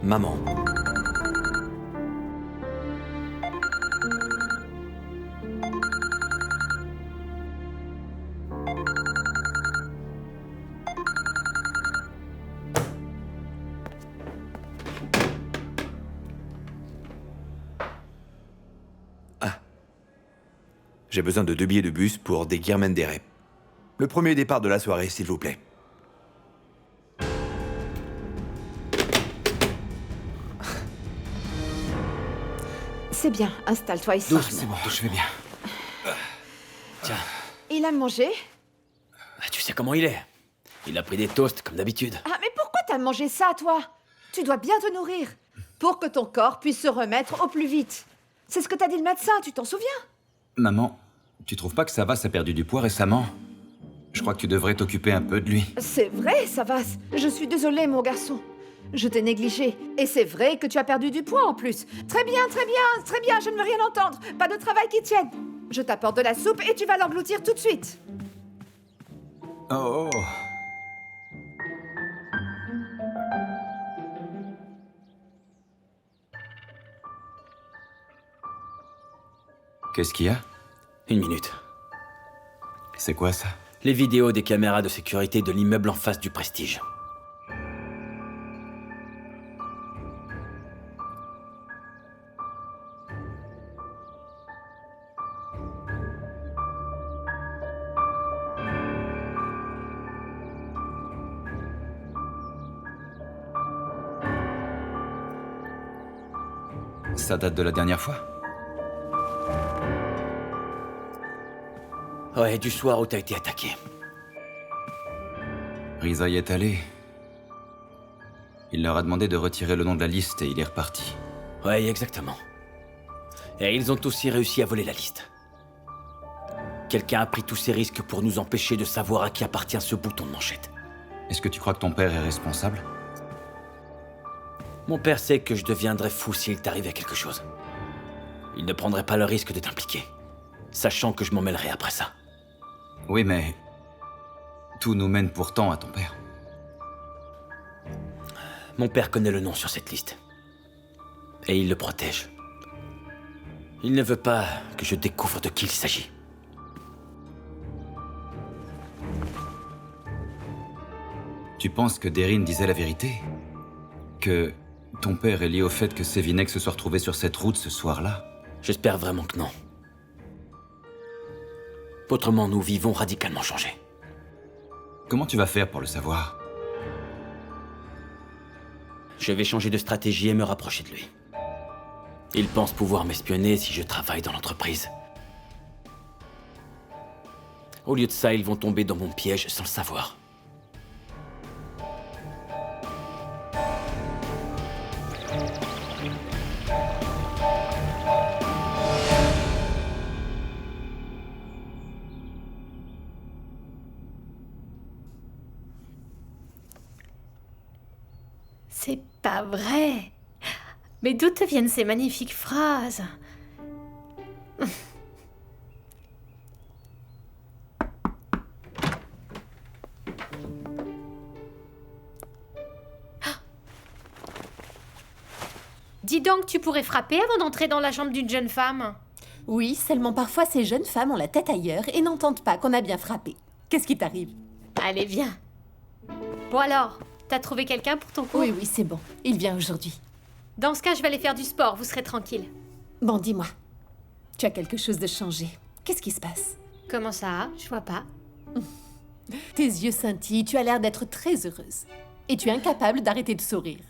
Maman. J'ai besoin de 2 billets de bus pour des Guirmendere. Le premier départ de la soirée, s'il vous plaît. C'est bien, installe-toi ici. C'est bon, je vais bien. Tiens, Il a mangé? tu sais comment il est. Il a pris des toasts, comme d'habitude. Ah, mais pourquoi t'as mangé ça, toi? Tu dois bien te nourrir, pour que ton corps puisse se remettre au plus vite. C'est ce que t'a dit le médecin, tu t'en souviens? Maman, tu trouves pas que Savas a perdu du poids récemment? Je crois que tu devrais t'occuper un peu de lui. C'est vrai, Savas. Je suis désolée, mon garçon. Je t'ai négligé. Et c'est vrai que tu as perdu du poids en plus. Très bien, très bien, très bien, je ne veux rien entendre. Pas de travail qui tienne. Je t'apporte de la soupe et tu vas l'engloutir tout de suite. Oh. Qu'est-ce qu'il y a? Une minute. C'est quoi ça? Les vidéos des caméras de sécurité de l'immeuble en face du Prestige. Ça date de la dernière fois? Ouais, du soir où t'as été attaqué. Riza y est allé. Il leur a demandé de retirer le nom de la liste et il est reparti. Ouais, exactement. Et ils ont aussi réussi à voler la liste. Quelqu'un a pris tous ces risques pour nous empêcher de savoir à qui appartient ce bouton de manchette. Est-ce que tu crois que ton père est responsable? Mon père sait que je deviendrais fou s'il t'arrivait quelque chose. Il ne prendrait pas le risque de t'impliquer, sachant que je m'en mêlerais après ça. Oui, mais... tout nous mène pourtant à ton père. Mon père connaît le nom sur cette liste. Et il le protège. Il ne veut pas que je découvre de qui il s'agit. Tu penses que Deryn disait la vérité? Que ton père est lié au fait que Sevinek se soit retrouvé sur cette route ce soir-là? J'espère vraiment que non. Autrement, nous vivons radicalement changé. Comment tu vas faire pour le savoir? Je vais changer de stratégie et me rapprocher de lui. Il pense pouvoir m'espionner si je travaille dans l'entreprise. Au lieu de ça, ils vont tomber dans mon piège sans le savoir. C'est pas vrai. Mais d'où te viennent ces magnifiques phrases? Dis donc, tu pourrais frapper avant d'entrer dans la chambre d'une jeune femme? Oui, seulement parfois ces jeunes femmes ont la tête ailleurs et n'entendent pas qu'on a bien frappé. Qu'est-ce qui t'arrive? Allez, viens. Bon alors, t'as trouvé quelqu'un pour ton cours? Oui, c'est bon. Il vient aujourd'hui. Dans ce cas, je vais aller faire du sport, vous serez tranquille. Bon, dis-moi. Tu as quelque chose de changé. Qu'est-ce qui se passe? Comment ça? Je vois pas. Tes yeux scintillent, tu as l'air d'être très heureuse. Et tu es incapable d'arrêter de sourire.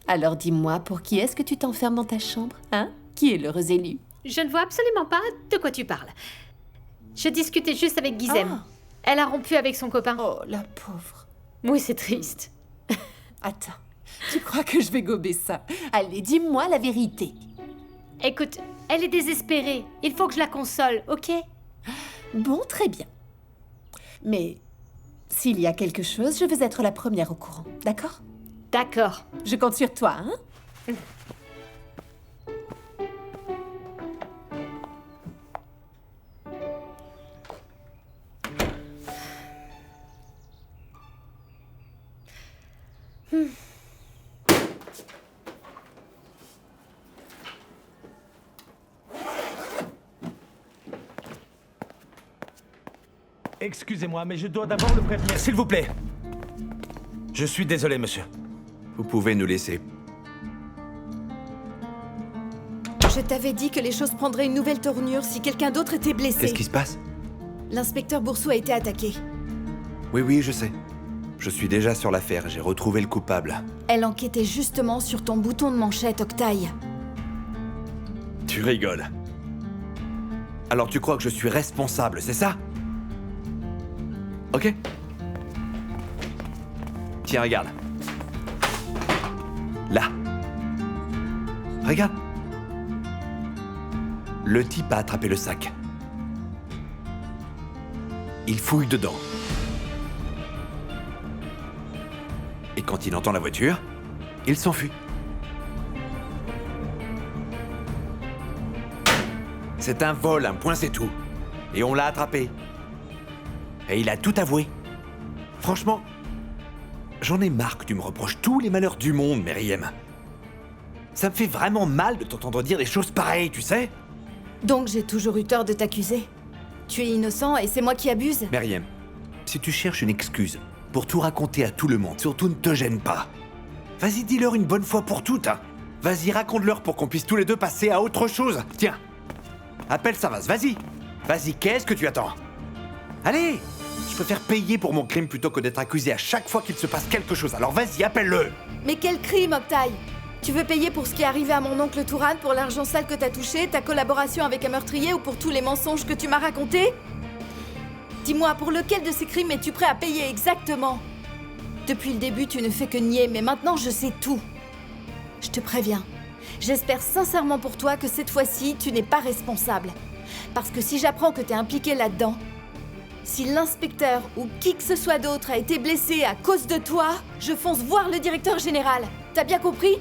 Alors dis-moi, pour qui est-ce que tu t'enfermes dans ta chambre, hein? Qui est l'heureux élu? Je ne vois absolument pas de quoi tu parles. Je discutais juste avec Gizem. Ah. Elle a rompu avec son copain. Oh, la pauvre. Oui, c'est triste. Attends, tu crois que je vais gober ça? Allez, dis-moi la vérité. Écoute, elle est désespérée. Il faut que je la console, ok? Bon, très bien. Mais s'il y a quelque chose, je veux être la première au courant, d'accord? D'accord. Je compte sur toi, hein? Excusez-moi, mais je dois d'abord le prévenir, s'il vous plaît. Je suis désolé, monsieur. Vous pouvez nous laisser. Je t'avais dit que les choses prendraient une nouvelle tournure si quelqu'un d'autre était blessé. Qu'est-ce qui se passe? L'inspecteur Bourseau a été attaqué. Oui, je sais. Je suis déjà sur l'affaire, j'ai retrouvé le coupable. Elle enquêtait justement sur ton bouton de manchette, Octaï. Tu rigoles. Alors tu crois que je suis responsable, c'est ça? Ok. Tiens, regarde. Là. Regarde. Le type a attrapé le sac. Il fouille dedans. Et quand il entend la voiture, il s'enfuit. C'est un vol, un point c'est tout. Et on l'a attrapé. Et il a tout avoué. Franchement, j'en ai marre que tu me reproches tous les malheurs du monde, Meriem. Ça me fait vraiment mal de t'entendre dire des choses pareilles, tu sais? Donc j'ai toujours eu tort de t'accuser. Tu es innocent et c'est moi qui abuse. Meriem, si tu cherches une excuse pour tout raconter à tout le monde, surtout ne te gêne pas. Vas-y, dis-leur une bonne fois pour toutes. Hein. Vas-y, raconte-leur pour qu'on puisse tous les deux passer à autre chose. Tiens, appelle Savas, vas-y. Vas-y, qu'est-ce que tu attends? Allez, je préfère payer pour mon crime plutôt que d'être accusé à chaque fois qu'il se passe quelque chose. Alors vas-y, appelle-le. Mais quel crime, Octaï? Tu veux payer pour ce qui est arrivé à mon oncle Touran, pour l'argent sale que t'as touché, ta collaboration avec un meurtrier ou pour tous les mensonges que tu m'as racontés? Dis-moi, pour lequel de ces crimes es-tu prêt à payer exactement? Depuis le début, tu ne fais que nier, mais maintenant je sais tout. Je te préviens. J'espère sincèrement pour toi que cette fois-ci, tu n'es pas responsable. Parce que si j'apprends que t'es impliqué là-dedans, si l'inspecteur ou qui que ce soit d'autre a été blessé à cause de toi, je fonce voir le directeur général. T'as bien compris?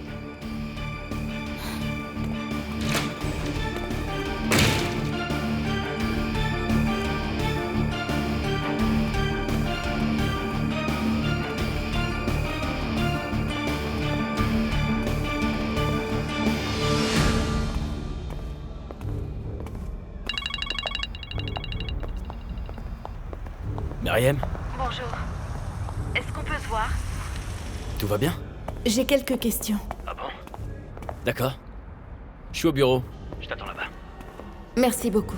Meriem, Bonjour. Est-ce qu'on peut se voir? tout va bien? J'ai quelques questions. Ah bon? D'accord. Je suis au bureau. Je t'attends là-bas. Merci beaucoup.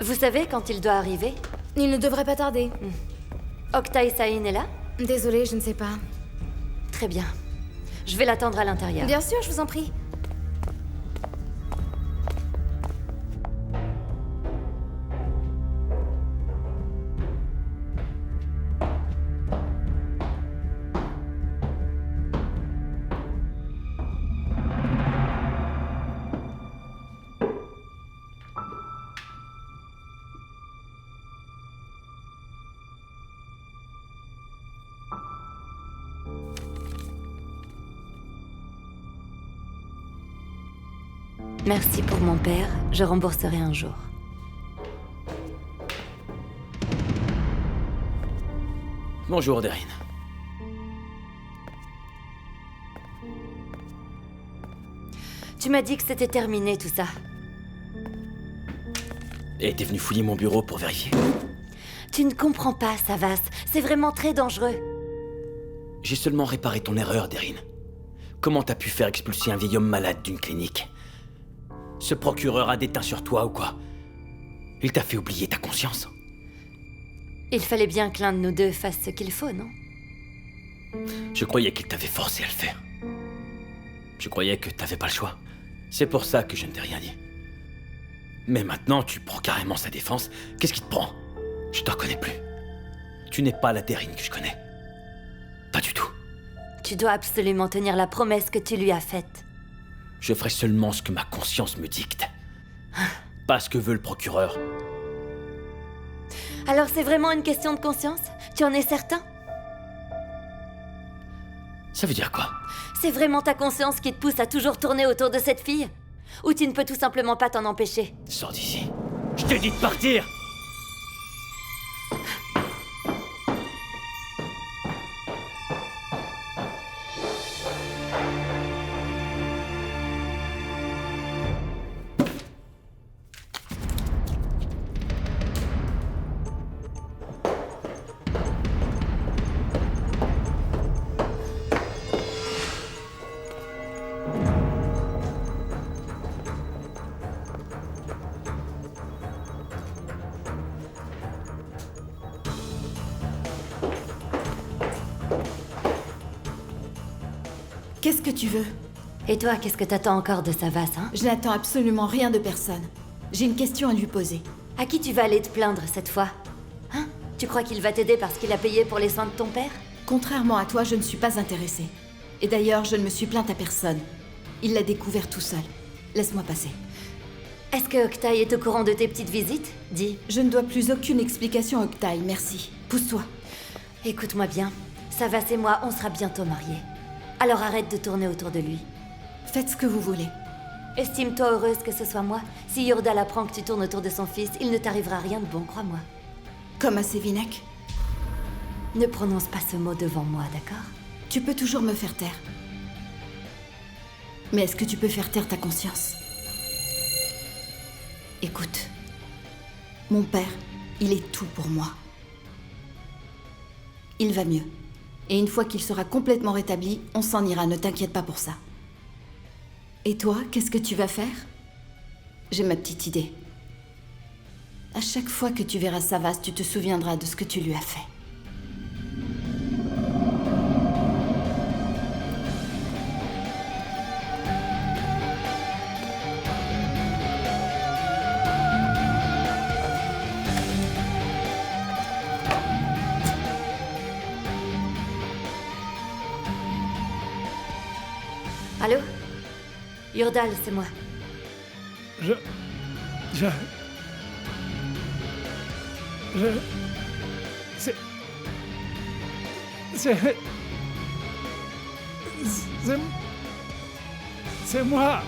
Vous savez quand il doit arriver? Il ne devrait pas tarder. Octaï Sahin est là? Désolée, je ne sais pas. Très bien. Je vais l'attendre à l'intérieur. Bien sûr, je vous en prie. Merci pour mon père, je rembourserai un jour. Bonjour, Derin. Tu m'as dit que c'était terminé tout ça. Et t'es venu fouiller mon bureau pour vérifier? Tu ne comprends pas, Savas. C'est vraiment très dangereux. J'ai seulement réparé ton erreur, Derin. Comment t'as pu faire expulser un vieil homme malade d'une clinique? Ce procureur a déteint sur toi ou quoi? Il t'a fait oublier ta conscience? Il fallait bien que l'un de nous deux fasse ce qu'il faut, non? Je croyais qu'il t'avait forcé à le faire. Je croyais que t'avais pas le choix. C'est pour ça que je ne t'ai rien dit. Mais maintenant, tu prends carrément sa défense. Qu'est-ce qui te prend? Je te reconnais plus. Tu n'es pas la Derin que je connais. Pas du tout. Tu dois absolument tenir la promesse que tu lui as faite. Je ferai seulement ce que ma conscience me dicte. Pas ce que veut le procureur. Alors c'est vraiment une question de conscience? Tu en es certain? Ça veut dire quoi? C'est vraiment ta conscience qui te pousse à toujours tourner autour de cette fille? Ou tu ne peux tout simplement pas t'en empêcher? Sors d'ici. Je t'ai dit de partir! Qu'est-ce que tu veux? Et toi, qu'est-ce que t'attends encore de Savas, hein? Je n'attends absolument rien de personne. J'ai une question à lui poser. À qui tu vas aller te plaindre cette fois? Hein? Tu crois qu'il va t'aider parce qu'il a payé pour les soins de ton père? Contrairement à toi, je ne suis pas intéressée. Et d'ailleurs, je ne me suis plainte à personne. Il l'a découvert tout seul. Laisse-moi passer. Est-ce que Octaï est au courant de tes petites visites? Dis. Je ne dois plus aucune explication à Octaï, merci. Pousse-toi. Écoute-moi bien. Savas et moi, on sera bientôt mariés. Alors arrête de tourner autour de lui. Faites ce que vous voulez. Estime-toi heureuse que ce soit moi. Si Yordal apprend que tu tournes autour de son fils, il ne t'arrivera rien de bon, crois-moi. Comme à Sévinek. Ne prononce pas ce mot devant moi, d'accord? Tu peux toujours me faire taire. Mais est-ce que tu peux faire taire ta conscience? Écoute. Mon père, il est tout pour moi. Il va mieux. Et une fois qu'il sera complètement rétabli, on s'en ira, ne t'inquiète pas pour ça. Et toi, qu'est-ce que tu vas faire? J'ai ma petite idée. À chaque fois que tu verras Savas, tu te souviendras de ce que tu lui as fait. Allô? Yordal, c'est moi. C'est moi.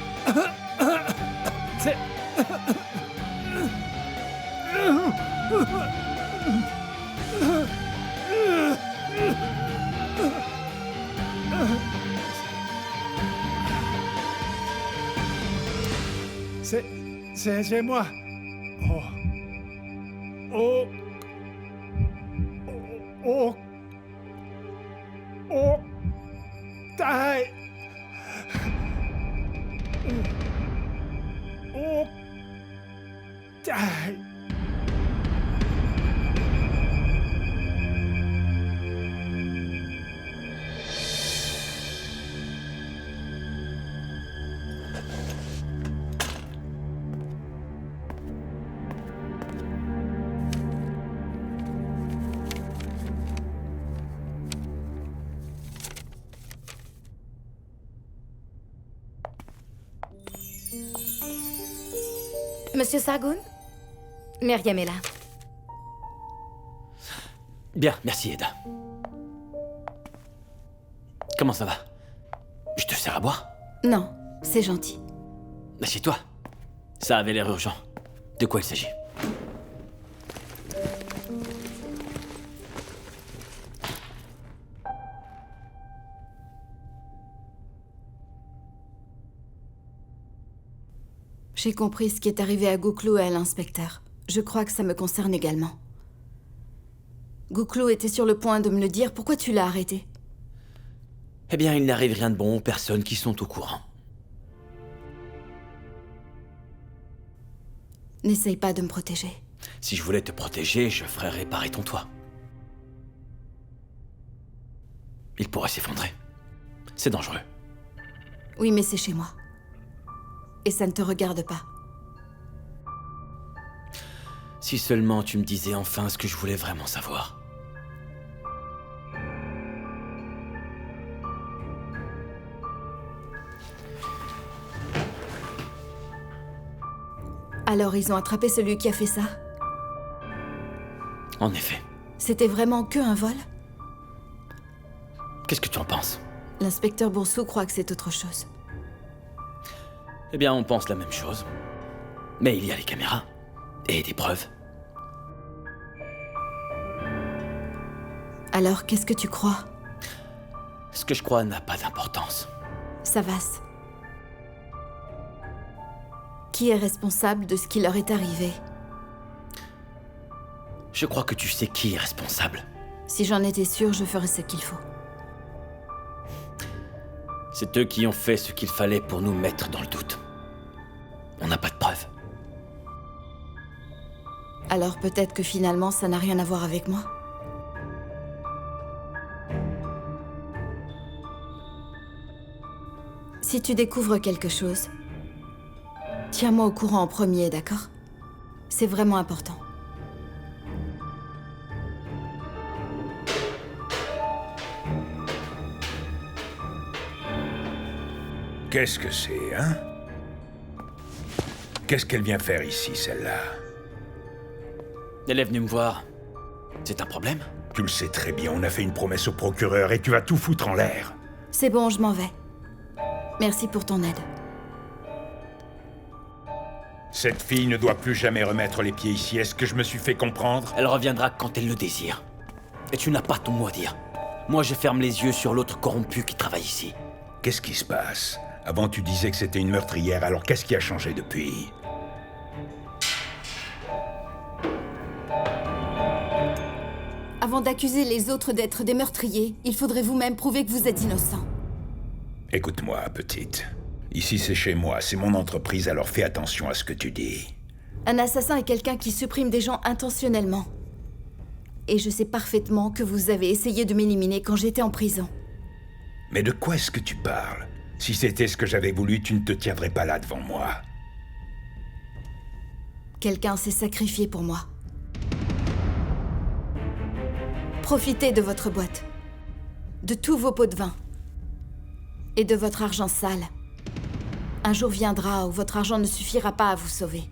C'est moi. Taille. Taille. Monsieur Sargoon? Myriam est là. Bien, merci Eda. Comment ça va? Je te sers à boire? Non, c'est gentil. Assieds-toi. Ça avait l'air urgent. De quoi il s'agit? J'ai compris ce qui est arrivé à Gouklou et à l'inspecteur. Je crois que ça me concerne également. Gouklou était sur le point de me le dire. Pourquoi tu l'as arrêté? Eh bien, il n'arrive rien de bon aux personnes qui sont au courant. N'essaye pas de me protéger. Si je voulais te protéger, je ferais réparer ton toit. Il pourrait s'effondrer. C'est dangereux. Oui, mais c'est chez moi. Et ça ne te regarde pas. Si seulement tu me disais enfin ce que je voulais vraiment savoir. Alors ils ont attrapé celui qui a fait ça? En effet. C'était vraiment que un vol? Qu'est-ce que tu en penses? L'inspecteur Boursou croit que c'est autre chose. Eh bien, on pense la même chose. Mais il y a les caméras. Et des preuves. Alors, qu'est-ce que tu crois? Ce que je crois n'a pas d'importance. Savas. Qui est responsable de ce qui leur est arrivé? Je crois que tu sais qui est responsable. Si j'en étais sûre, je ferais ce qu'il faut. C'est eux qui ont fait ce qu'il fallait pour nous mettre dans le doute. On n'a pas de preuves. Alors peut-être que finalement, ça n'a rien à voir avec moi? Si tu découvres quelque chose, tiens-moi au courant en premier, d'accord? C'est vraiment important. Qu'est-ce que c'est, hein? Qu'est-ce qu'elle vient faire ici, celle-là? Elle est venue me voir. C'est un problème? Tu le sais très bien, on a fait une promesse au procureur et tu vas tout foutre en l'air. C'est bon, je m'en vais. Merci pour ton aide. Cette fille ne doit plus jamais remettre les pieds ici, est-ce que je me suis fait comprendre? Elle reviendra quand elle le désire. Et tu n'as pas ton mot à dire. Moi, je ferme les yeux sur l'autre corrompu qui travaille ici. Qu'est-ce qui se passe? Avant, tu disais que c'était une meurtrière, alors qu'est-ce qui a changé depuis? Avant d'accuser les autres d'être des meurtriers, il faudrait vous-même prouver que vous êtes innocent. Écoute-moi, petite. Ici, c'est chez moi, c'est mon entreprise, alors fais attention à ce que tu dis. Un assassin est quelqu'un qui supprime des gens intentionnellement. Et je sais parfaitement que vous avez essayé de m'éliminer quand j'étais en prison. Mais de quoi est-ce que tu parles? Si c'était ce que j'avais voulu, tu ne te tiendrais pas là devant moi. Quelqu'un s'est sacrifié pour moi. Profitez de votre boîte, de tous vos pots de vin et de votre argent sale. Un jour viendra où votre argent ne suffira pas à vous sauver.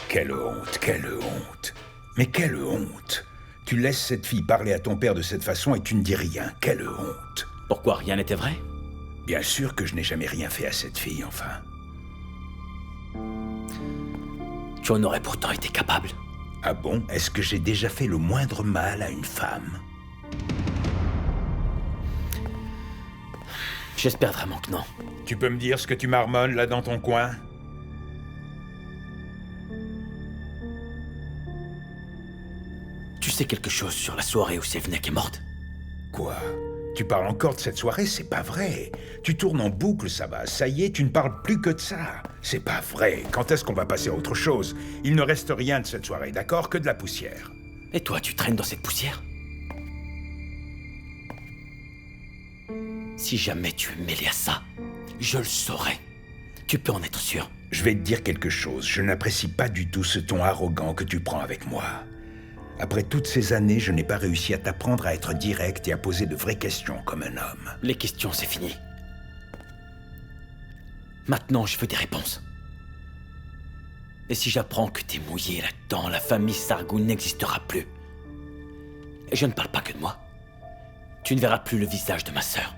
Quelle honte, quelle honte. Mais quelle honte. Tu laisses cette fille parler à ton père de cette façon et tu ne dis rien. Quelle honte. Pourquoi rien n'était vrai? Bien sûr que je n'ai jamais rien fait à cette fille, enfin. Tu en aurais pourtant été capable. Ah bon? Est-ce que j'ai déjà fait le moindre mal à une femme? J'espère vraiment que non. Tu peux me dire ce que tu marmonnes là dans ton coin? Tu sais quelque chose sur la soirée où Sévennec est morte? Quoi? Tu parles encore de cette soirée? C'est pas vrai. Tu tournes en boucle, ça va. Ça y est, tu ne parles plus que de ça. C'est pas vrai. Quand est-ce qu'on va passer à autre chose? Il ne reste rien de cette soirée, d'accord? Que de la poussière. Et toi, tu traînes dans cette poussière? Si jamais tu es mêlé à ça, je le saurai. Tu peux en être sûr. Je vais te dire quelque chose. Je n'apprécie pas du tout ce ton arrogant que tu prends avec moi. Après toutes ces années, je n'ai pas réussi à t'apprendre à être direct et à poser de vraies questions comme un homme. Les questions, c'est fini. Maintenant, je veux des réponses. Et si j'apprends que t'es mouillé là-dedans, la famille Sargoon n'existera plus. Et je ne parle pas que de moi. Tu ne verras plus le visage de ma sœur.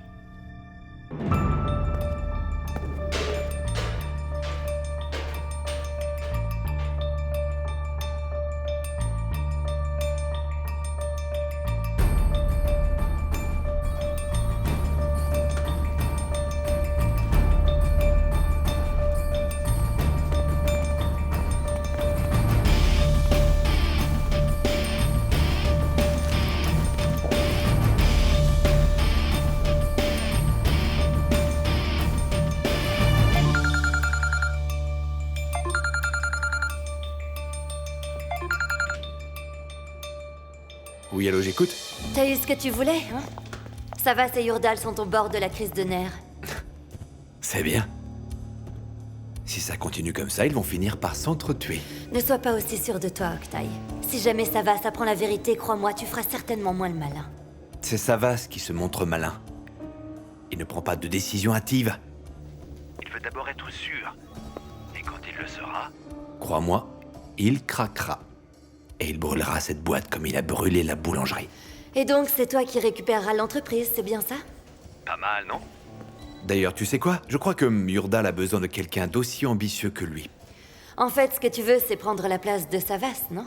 Oui, allô, j'écoute. T'as eu ce que tu voulais, hein? Savas et Yurdal sont au bord de la crise de nerfs. C'est bien. Si ça continue comme ça, ils vont finir par s'entretuer. Ne sois pas aussi sûr de toi, Octaï. Si jamais Savas apprend la vérité, crois-moi, tu feras certainement moins le malin. C'est Savas qui se montre malin. Il ne prend pas de décision hâtive. Il veut d'abord être sûr. Et quand il le sera... Crois-moi, il craquera. Et il brûlera cette boîte comme il a brûlé la boulangerie. Et donc, c'est toi qui récupéreras l'entreprise, c'est bien ça? Pas mal, non? D'ailleurs, tu sais quoi? Je crois que Yurdal a besoin de quelqu'un d'aussi ambitieux que lui. En fait, ce que tu veux, c'est prendre la place de Savas, non?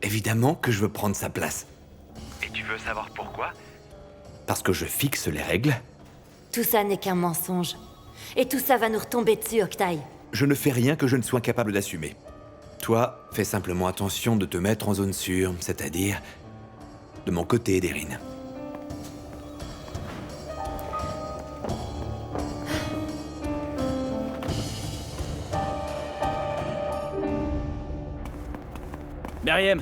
Évidemment que je veux prendre sa place. Et tu veux savoir pourquoi? Parce que je fixe les règles. Tout ça n'est qu'un mensonge. Et tout ça va nous retomber dessus, Octaï. Je ne fais rien que je ne sois capable d'assumer. Toi, fais simplement attention de te mettre en zone sûre, c'est-à-dire de mon côté, Derin. Meriem,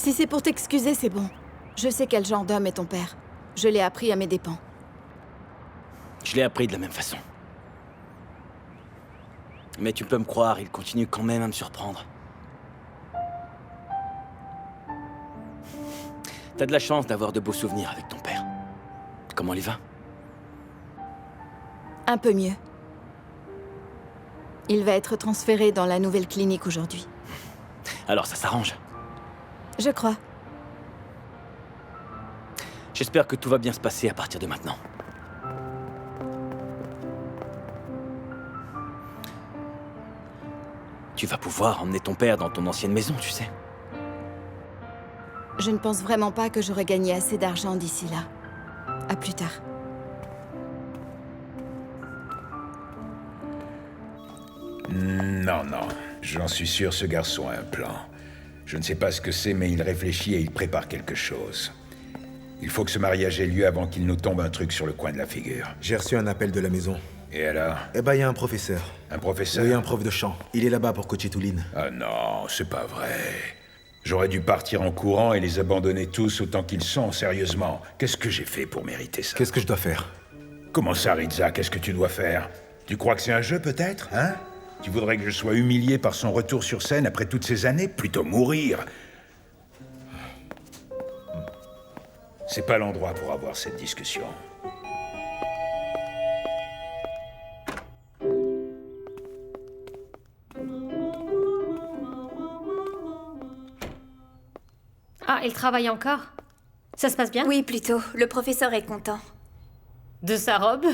Si c'est pour t'excuser, c'est bon. Je sais quel genre d'homme est ton père. Je l'ai appris à mes dépens. Je l'ai appris de la même façon. Mais tu peux me croire, il continue quand même à me surprendre. T'as de la chance d'avoir de beaux souvenirs avec ton père. Comment il va? Un peu mieux. Il va être transféré dans la nouvelle clinique aujourd'hui. Alors ça s'arrange. Je crois. J'espère que tout va bien se passer à partir de maintenant. Tu vas pouvoir emmener ton père dans ton ancienne maison, tu sais. Je ne pense vraiment pas que j'aurai gagné assez d'argent d'ici là. À plus tard. Non, non. J'en suis sûr, ce garçon a un plan. Je ne sais pas ce que c'est, mais il réfléchit et il prépare quelque chose. Il faut que ce mariage ait lieu avant qu'il nous tombe un truc sur le coin de la figure. J'ai reçu un appel de la maison. Et alors? Eh ben, il y a un professeur. Un professeur? Oui, un prof de chant. Il est là-bas pour coacher Touline. Ah non, c'est pas vrai. J'aurais dû partir en courant et les abandonner tous autant qu'ils sont, sérieusement. Qu'est-ce que j'ai fait pour mériter ça? Qu'est-ce que je dois faire? Comment ça, Ritza? Qu'est-ce que tu dois faire? Tu crois que c'est un jeu, peut-être, hein? Tu voudrais que je sois humilié par son retour sur scène après toutes ces années? Plutôt mourir. C'est pas l'endroit pour avoir cette discussion. Ah, il travaille encore? Ça se passe bien? Oui, plutôt. Le professeur est content. De sa robe?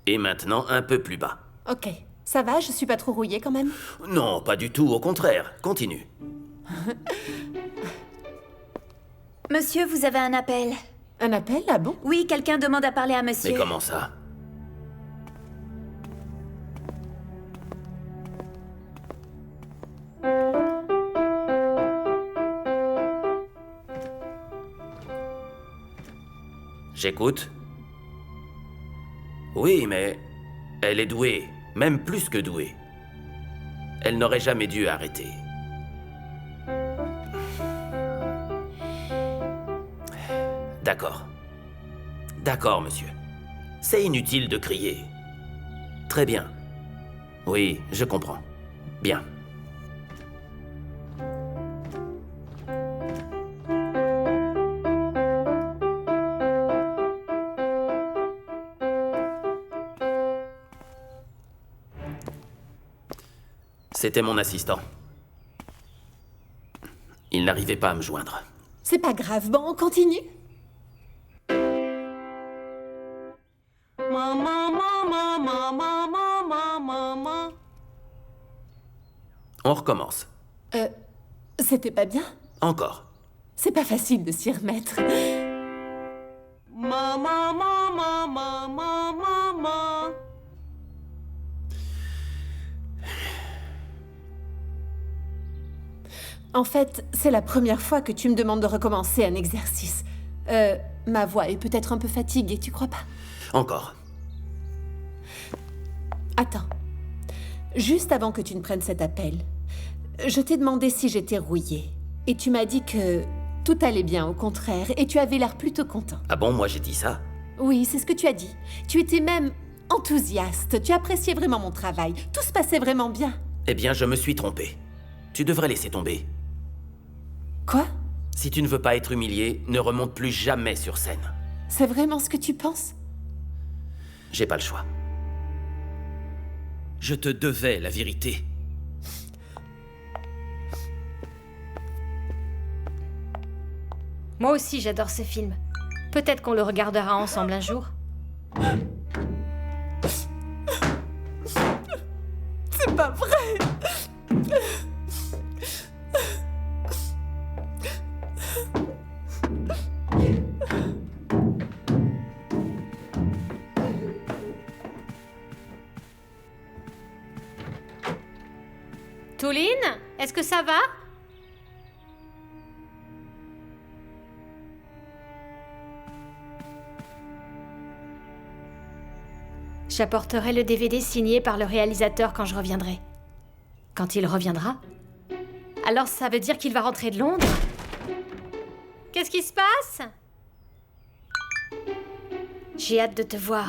Et maintenant, un peu plus bas. Ok. Ça va, je suis pas trop rouillée quand même? Non, pas du tout, au contraire. Continue. Monsieur, vous avez un appel. Un appel? Ah bon? Oui, quelqu'un demande à parler à monsieur. Mais comment ça? J'écoute. Oui, mais elle est douée, même plus que douée. Elle n'aurait jamais dû arrêter. D'accord. D'accord, monsieur. C'est inutile de crier. Très bien. Oui, je comprends. Bien. C'était mon assistant. Il n'arrivait pas à me joindre. C'est pas grave, bon, on continue. On recommence. C'était pas bien? Encore. C'est pas facile de s'y remettre. En fait, c'est la première fois que tu me demandes de recommencer un exercice. Ma voix est peut-être un peu fatiguée, tu crois pas? Encore. Attends. Juste avant que tu ne prennes cet appel, je t'ai demandé si j'étais rouillée. Et tu m'as dit que tout allait bien, au contraire, et tu avais l'air plutôt content. Ah bon, moi j'ai dit ça? Oui, c'est ce que tu as dit. Tu étais même enthousiaste, tu appréciais vraiment mon travail. Tout se passait vraiment bien. Eh bien, je me suis trompé. Tu devrais laisser tomber. Quoi? Si tu ne veux pas être humilié, ne remonte plus jamais sur scène. C'est vraiment ce que tu penses? J'ai pas le choix. Je te devais la vérité. Moi aussi, j'adore ce film. Peut-être qu'on le regardera ensemble un jour. C'est pas vrai! Touline, est-ce que ça va? J'apporterai le DVD signé par le réalisateur quand je reviendrai. Quand il reviendra? Alors ça veut dire qu'il va rentrer de Londres? Qu'est-ce qui se passe? J'ai hâte de te voir.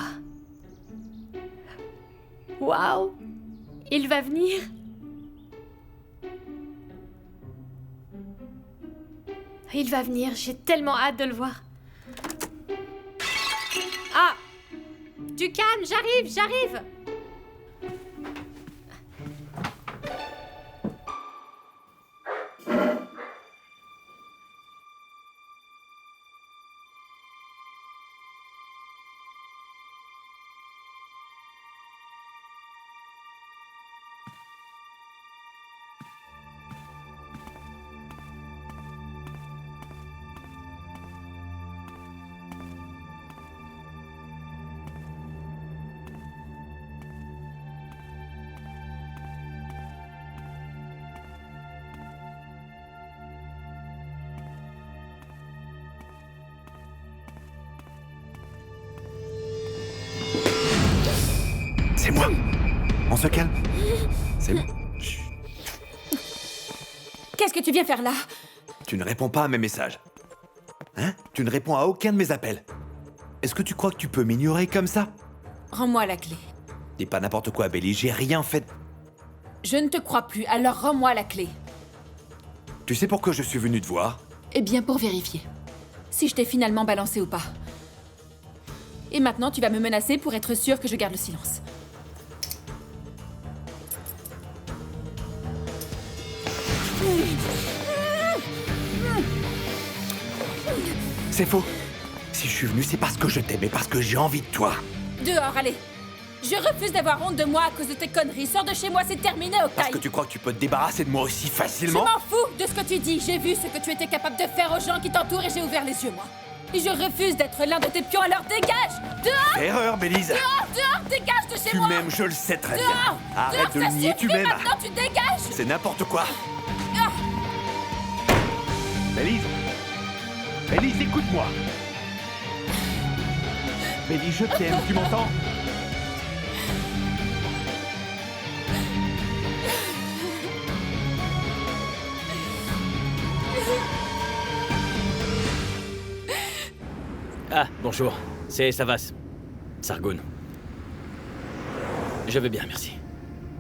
Waouh! Il va venir? Il va venir, j'ai tellement hâte de le voir. Ah! Du calme, j'arrive! C'est moi. On se calme. C'est bon. Qu'est-ce que tu viens faire là? Tu ne réponds pas à mes messages. Hein? Tu ne réponds à aucun de mes appels. Est-ce que tu crois que tu peux m'ignorer comme ça? Rends-moi la clé. Dis pas n'importe quoi, Belly, j'ai rien fait. Je ne te crois plus, alors rends-moi la clé. Tu sais pourquoi je suis venu te voir? Eh bien, pour vérifier. Si je t'ai finalement balancé ou pas. Et maintenant, tu vas me menacer pour être sûr que je garde le silence. C'est faux. Si je suis venu, c'est parce que je t'aime et parce que j'ai envie de toi. Dehors, allez. Je refuse d'avoir honte de moi à cause de tes conneries. Sors de chez moi, c'est terminé, Octave. Parce que tu crois que tu peux te débarrasser de moi aussi Je facilement? m'en fous de ce que tu dis. J'ai vu ce que tu étais capable de faire aux gens qui t'entourent et j'ai ouvert les yeux, moi. Et je refuse d'être l'un de tes pions, alors dégage! Dehors! Erreur, Bélise! Dehors, dégage de chez Tu moi! m'aimes, je le sais très bien. Dehors! Arrête de Dehors, le nier, ça tu suffit, m'aimes. maintenant tu dégages! C'est n'importe quoi. Bélise! Bélise, écoute-moi! Bélise, je t'aime, tu m'entends? Ah, bonjour. C'est Savas. Sargun. Je vais bien, merci.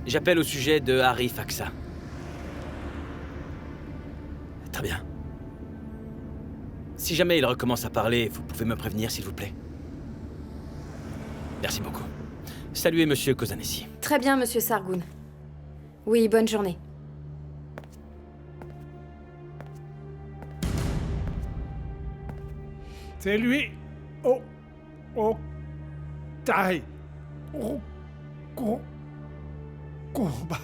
J'appelle au sujet de Arif Aksa. Très bien. Si jamais il recommence à parler, vous pouvez me prévenir, s'il vous plaît. Merci beaucoup. Saluez Monsieur Kozanesi. Très bien, Monsieur Sargun. Oui, bonne journée. C'est lui. Oh. Oh. Taille. Oh. Combat.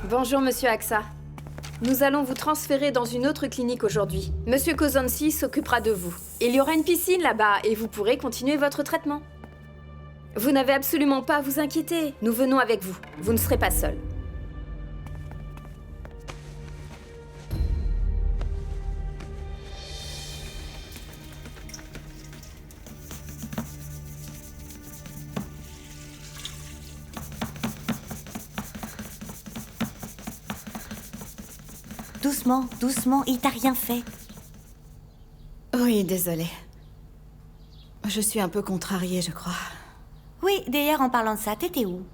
Bonjour, Monsieur Aksa. Nous allons vous transférer dans une autre clinique aujourd'hui. Monsieur Kozansi s'occupera de vous. Il y aura une piscine là-bas et vous pourrez continuer votre traitement. Vous n'avez absolument pas à vous inquiéter. Nous venons avec vous. Vous ne serez pas seul. Doucement, doucement, il t'a rien fait. Oui, désolée. Je suis un peu contrariée, je crois. Oui, d'ailleurs, en parlant de ça, t'étais où?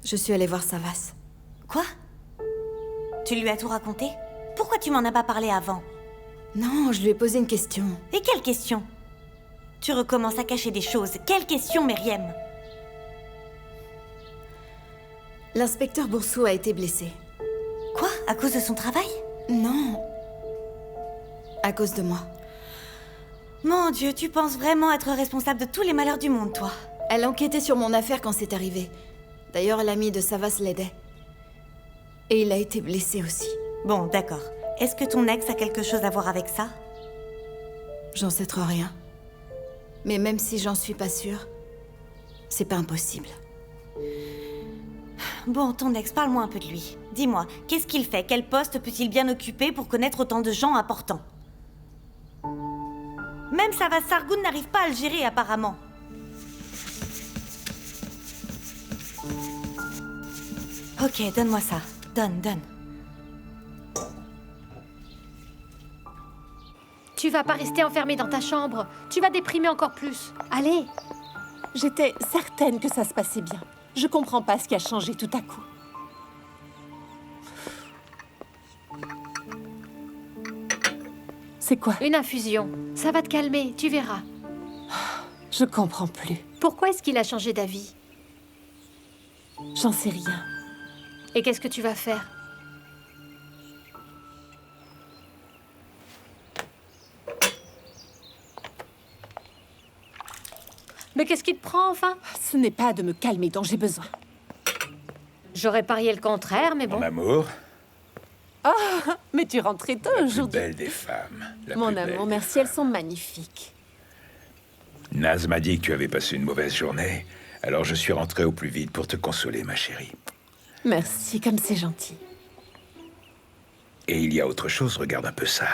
Je suis allée voir Savas. Quoi? Tu lui as tout raconté? Pourquoi tu m'en as pas parlé avant? Non, je lui ai posé une question. Et quelle question? Tu recommences à cacher des choses. Quelle question, Myriam? L'inspecteur Boursou a été blessé. Quoi? À cause de son travail? Non. À cause de moi. Mon Dieu, tu penses vraiment être responsable de tous les malheurs du monde, toi? Elle enquêtait sur mon affaire quand c'est arrivé. D'ailleurs, l'ami de Savas l'aidait. Et il a été blessé aussi. Bon, d'accord. Est-ce que ton ex a quelque chose à voir avec ça? J'en sais trop rien. Mais même si j'en suis pas sûre, c'est pas impossible. Bon, ton ex, parle-moi un peu de lui. Dis-moi, qu'est-ce qu'il fait? Quel poste peut-il bien occuper pour connaître autant de gens importants? Même Savas Sargun n'arrive pas à le gérer, apparemment. Ok, donne-moi ça. Donne. Tu vas pas rester enfermé dans ta chambre. Tu vas déprimer encore plus. Allez. J'étais certaine que ça se passait bien. Je comprends pas ce qui a changé tout à coup. C'est quoi? Une infusion. Ça va te calmer, tu verras. Je comprends plus. Pourquoi est-ce qu'il a changé d'avis? J'en sais rien. Et qu'est-ce que tu vas faire? Mais qu'est-ce qui te prend, enfin? Ce n'est pas de me calmer dont j'ai besoin. J'aurais parié le contraire, mais bon. Mon amour, Oh, mais tu rentres très tôt la plus aujourd'hui. belle des femmes. Mon amour, merci, elles sont magnifiques. Naz m'a dit que tu avais passé une mauvaise journée, alors je suis rentré au plus vite pour te consoler, ma chérie. Merci, comme c'est gentil. Et il y a autre chose, regarde un peu ça.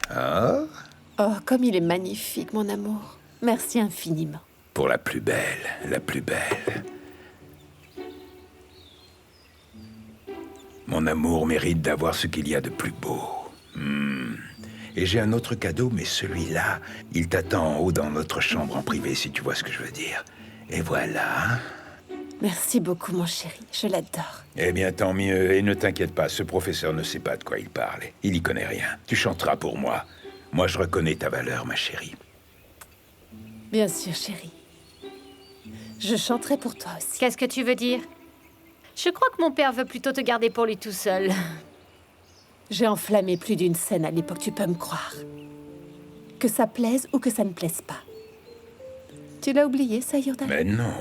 Ah, Oh, comme il est magnifique, mon amour. Merci infiniment. pour la plus belle, la plus belle. Mon amour mérite d'avoir ce qu'il y a de plus beau. Et j'ai un autre cadeau, mais celui-là, il t'attend en haut dans notre chambre en privé, si tu vois ce que je veux dire. Et voilà. Merci beaucoup, mon chéri. Je l'adore. Eh bien, tant mieux. Et ne t'inquiète pas, ce professeur ne sait pas de quoi il parle. Il y connaît rien. Tu chanteras pour moi. Moi, je reconnais ta valeur, ma chérie. Bien sûr, chéri. Je chanterai pour toi aussi. Qu'est-ce que tu veux dire? Je crois que mon père veut plutôt te garder pour lui tout seul. J'ai enflammé plus d'une scène à l'époque, tu peux me croire. Que ça plaise ou que ça ne plaise pas. Tu l'as oublié, ça, Jordan? Mais non.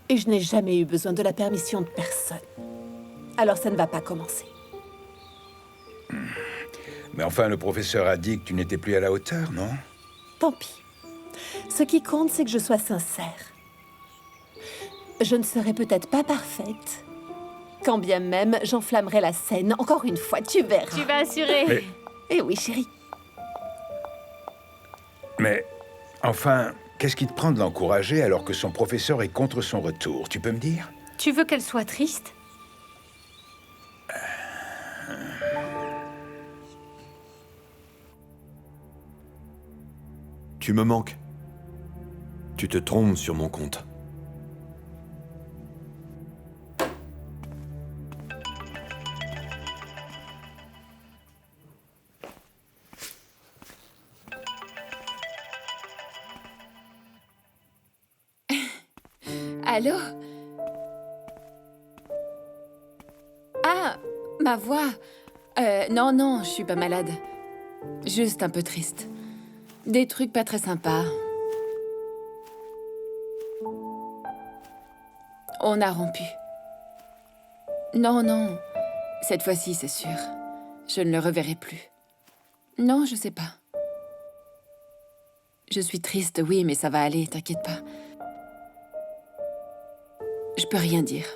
Et je n'ai jamais eu besoin de la permission de personne. Alors ça ne va pas commencer. Mais enfin, le professeur a dit que tu n'étais plus à la hauteur, non? Tant pis. Ce qui compte, c'est que je sois sincère. Je ne serai peut-être pas parfaite, quand bien même j'enflammerai la scène. Encore une fois, tu verras. Tu vas assurer. Mais, Eh oui, chérie. mais enfin, qu'est-ce qui te prend de l'encourager alors que son professeur est contre son retour? Tu peux me dire? Tu veux qu'elle soit triste? Tu me manques. Tu te trompes sur mon compte. Allô? Ah, ma voix. Non, je suis pas malade. Juste un peu triste. Des trucs pas très sympas. On a rompu. Non, cette fois-ci, c'est sûr. Je ne le reverrai plus. Non, je sais pas. Je suis triste, oui, mais ça va aller, t'inquiète pas. Je peux rien dire.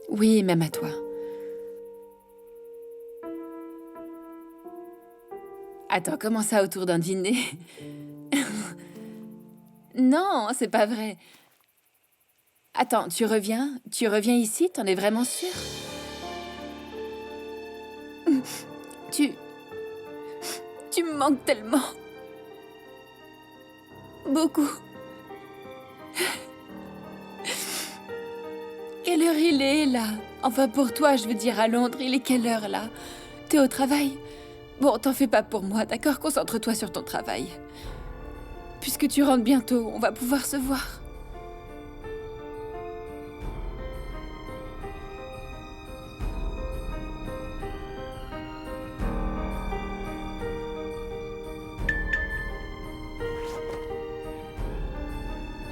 Oui, même à toi. Attends, comment ça autour d'un dîner? Non, c'est pas vrai. Attends, tu reviens ici? T'en es vraiment sûre? Tu me manques tellement. Beaucoup. Quelle heure il est, là? Enfin, pour toi, je veux dire, à Londres, il est quelle heure, là? T'es au travail? Bon, t'en fais pas pour moi, d'accord? Concentre-toi sur ton travail. Puisque tu rentres bientôt, on va pouvoir se voir.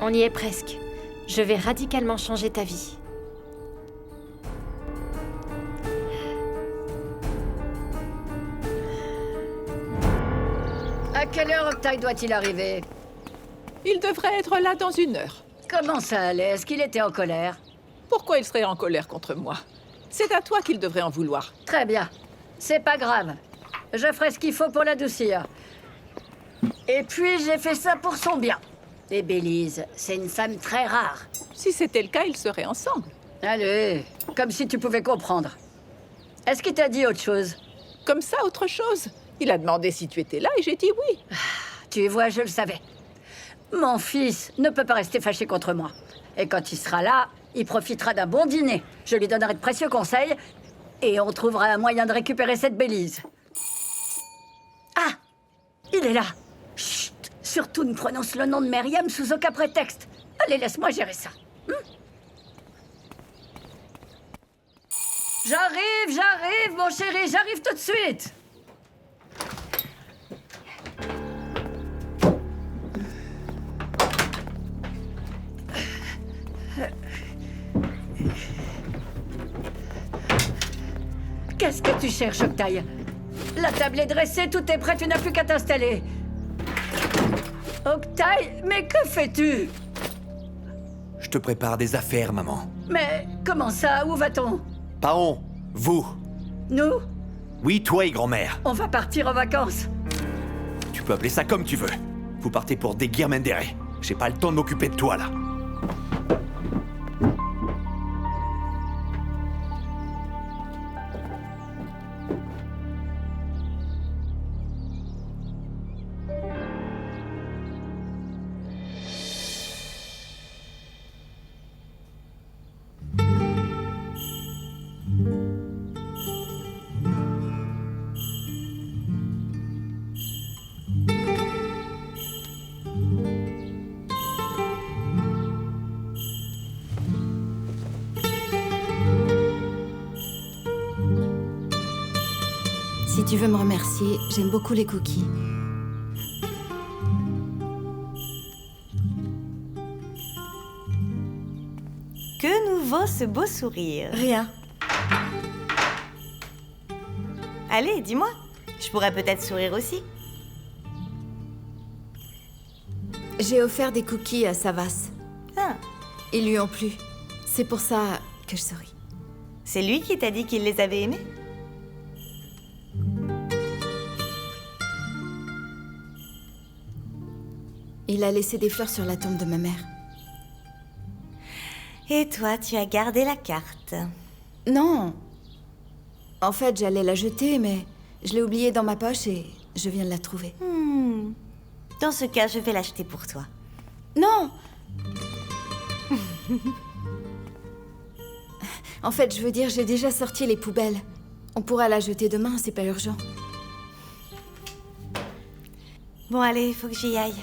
On y est presque. Je vais radicalement changer ta vie. À quelle heure Octave doit-il arriver? Il devrait être là dans 1 heure. Comment ça allait? Est-ce qu'il était en colère? Pourquoi il serait en colère contre moi? C'est à toi qu'il devrait en vouloir. Très bien. C'est pas grave. Je ferai ce qu'il faut pour l'adoucir. Et puis j'ai fait ça pour son bien. Et Bélise, c'est une femme très rare. Si c'était le cas, ils seraient ensemble. Allez, comme si tu pouvais comprendre. Est-ce qu'il t'a dit autre chose? Comme ça, autre chose. Il a demandé si tu étais là et j'ai dit oui. Tu vois, je le savais. Mon fils ne peut pas rester fâché contre moi. Et quand il sera là, il profitera d'un bon dîner. Je lui donnerai de précieux conseils et on trouvera un moyen de récupérer cette Bélise. Ah! Il est là. Chut! Surtout ne prononce le nom de Myriam sous aucun prétexte. Allez, laisse-moi gérer ça. J'arrive, mon chéri, j'arrive tout de suite. Qu'est-ce que tu cherches, Octaï? La table est dressée, tout est prêt, tu n'as plus qu'à t'installer. Octaï, mais que fais-tu? Je te prépare des affaires, maman. Mais comment ça? Où va-t-on? Pas on, vous. Nous? Oui, toi et grand-mère. On va partir en vacances. Tu peux appeler ça comme tu veux. Vous partez pour des Guirmendere. J'ai pas le temps de m'occuper de toi, là. Si tu veux me remercier, j'aime beaucoup les cookies. Que nous vaut ce beau sourire? Rien. Allez, dis-moi. Je pourrais peut-être sourire aussi. J'ai offert des cookies à Savas. Ah. Ils lui ont plu. C'est pour ça que je souris. C'est lui qui t'a dit qu'il les avait aimés? Il a laissé des fleurs sur la tombe de ma mère. Et toi, tu as gardé la carte? Non. En fait, j'allais la jeter, mais je l'ai oubliée dans ma poche et je viens de la trouver. Dans ce cas, je vais l'acheter pour toi. Non! En fait, je veux dire, j'ai déjà sorti les poubelles. On pourra la jeter demain, c'est pas urgent. Bon, allez, il faut que j'y aille.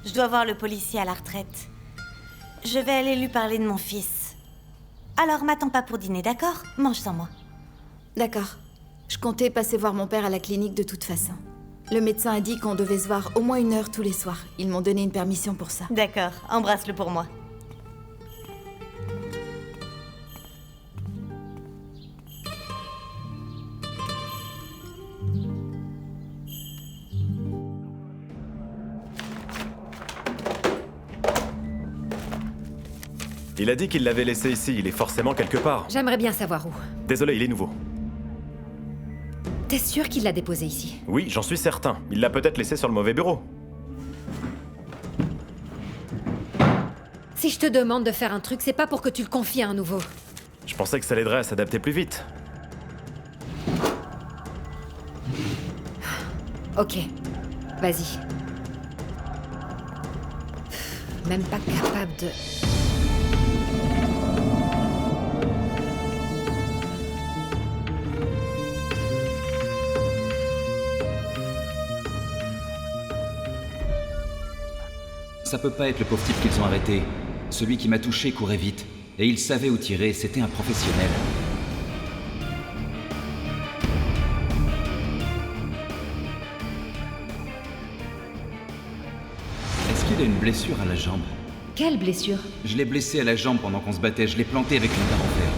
Je dois voir le policier à la retraite. Je vais aller lui parler de mon fils. Alors, m'attends pas pour dîner, d'accord? Mange sans moi. D'accord. Je comptais passer voir mon père à la clinique de toute façon. Le médecin a dit qu'on devait se voir au moins 1 heure tous les soirs. Ils m'ont donné une permission pour ça. D'accord, embrasse-le pour moi. Il a dit qu'il l'avait laissé ici, il est forcément quelque part. J'aimerais bien savoir où. Désolé, il est nouveau. T'es sûr qu'il l'a déposé ici? Oui, j'en suis certain. Il l'a peut-être laissé sur le mauvais bureau. Si je te demande de faire un truc, c'est pas pour que tu le confies à un nouveau. Je pensais que ça l'aiderait à s'adapter plus vite. Ok, vas-y. Même pas capable de... Ça peut pas être le pauvre type qu'ils ont arrêté. Celui qui m'a touché courait vite. Et il savait où tirer, c'était un professionnel. Est-ce qu'il a une blessure à la jambe? Quelle blessure? Je l'ai blessé à la jambe pendant qu'on se battait, je l'ai planté avec une barre en fer.